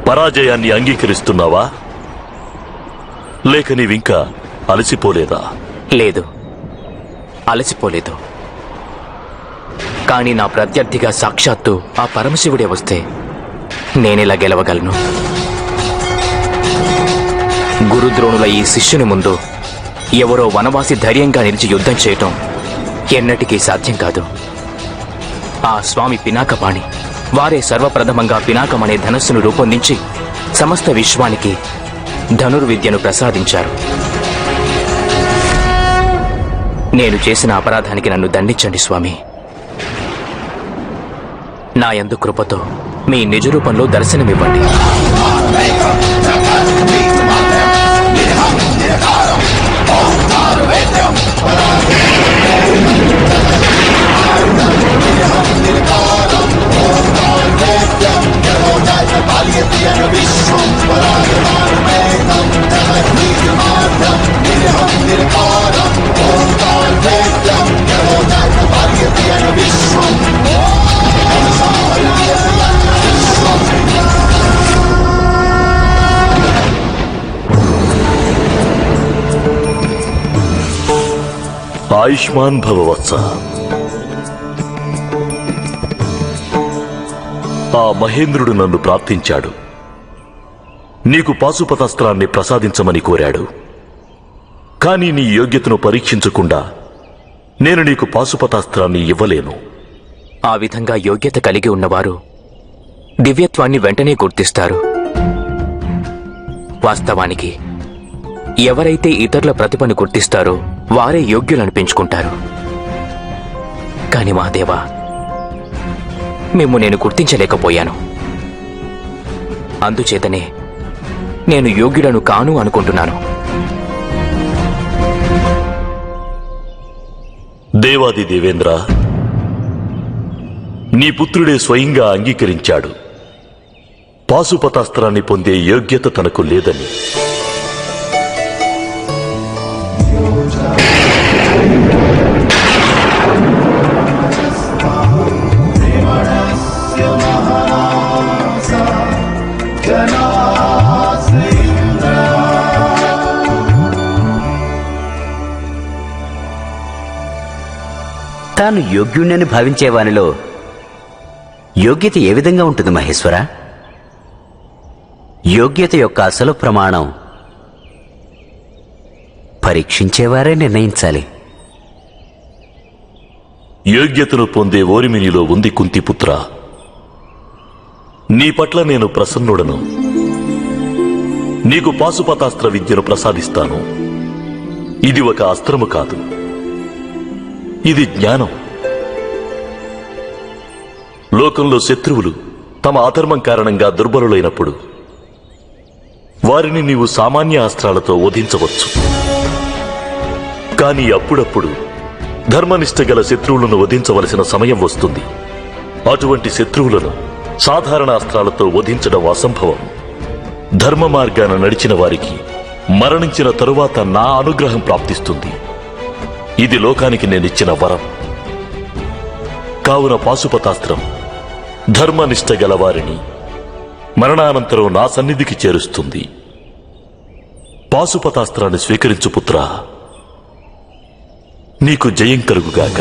పరాజయాన్ని అంగీకరిస్తున్నావా లేక నీవింకా అలసిపోలేదా? లేదు, అలసిపోలేదు. కానీ నా ప్రత్యర్థిగా సాక్షాత్తు ఆ పరమశివుడే వస్తే నేనెలా గెలవగలను? గురుద్రోణుల ఈ శిష్యుని ముందు ఎవరో వనవాసి ధైర్యంగా నిలిచి యుద్ధం చేయటం ఎన్నటికీ సాధ్యం కాదు. ఆ స్వామి పినాకపాణి వారే సర్వప్రథమంగా పినాకం అనే ధనస్సును రూపొందించి సమస్త విశ్వానికి ధనుర్విద్యను ప్రసాదించారు. నేను చేసిన అపరాధానికి నన్ను దండించండి స్వామి. నా యందు కృపతో మీ నిజ రూపంలో దర్శనమివ్వండి. ఆయుష్మాన్ భవ వత్స. ఆ మహేంద్రుడు నన్ను ప్రార్థించాడు. నీకు పాశుపతాస్త్రాన్ని ప్రసాదించమని కోరాడు. కానీ నీ యోగ్యతను పరీక్షించకుండా నేను నీకు పాశుపతాస్త్రాన్ని ఇవ్వలేను. ఆ విధంగా యోగ్యత కలిగి ఉన్నవారు దివ్యత్వాన్ని వెంటనే గుర్తిస్తారు. వాస్తవానికి ఎవరైతే ఇతరుల ప్రతిభను గుర్తిస్తారో వారే యోగ్యులనిపించుకుంటారు. కాని మహాదేవా, మిమ్ము నేను గుర్తించలేకపోయాను. అందుచేతనే నేను యోగ్యులను కాను అనుకుంటున్నాను. దేవాది దేవేంద్ర, నీ పుత్రుడే స్వయంగా అంగీకరించాడు పాశుపతాస్త్రాన్ని పొందే యోగ్యత తనకు లేదని. తాను యోగ్యుణ్ణని భావించేవానిలో యోగ్యత ఏ విధంగా ఉంటుంది మహేశ్వర? యోగ్యత యొక్క అసలు ప్రమాణం పరీక్షించేవారే నిర్ణయించాలి. యోగ్యతను పొందే ఓరిమినిలో ఉంది కుంతిపుత్ర. నీ పట్ల నేను ప్రసన్నుడను. నీకు పాశుపతాస్త్ర విద్యను ప్రసాదిస్తాను. ఇది ఒక అస్త్రము కాదు, ఇది జ్ఞానం. లోకంలో శత్రువులు తమ అధర్మం కారణంగా దుర్బలులైనప్పుడు వారిని నీవు సామాన్య అస్త్రాలతో వధించవచ్చు. కానీ అప్పుడప్పుడు ధర్మనిష్ట గల శత్రువులను వధించవలసిన సమయం వస్తుంది. అటువంటి శత్రువులను సాధారణ అస్త్రాలతో వధించడం అసంభవం. ధర్మ మార్గాన నడిచిన వారికి మరణించిన తరువాత నా అనుగ్రహం ప్రాప్తిస్తుంది. ఇది లోకానికి నేనిచ్చిన వరం. కావున పాశుపతాస్త్రం ధర్మనిష్ట గల వారిని మరణానంతరం నా సన్నిధికి చేరుస్తుంది. పాశుపతాస్త్రాన్ని స్వీకరించు పుత్రా. నీకు జయం కలుగుగాక.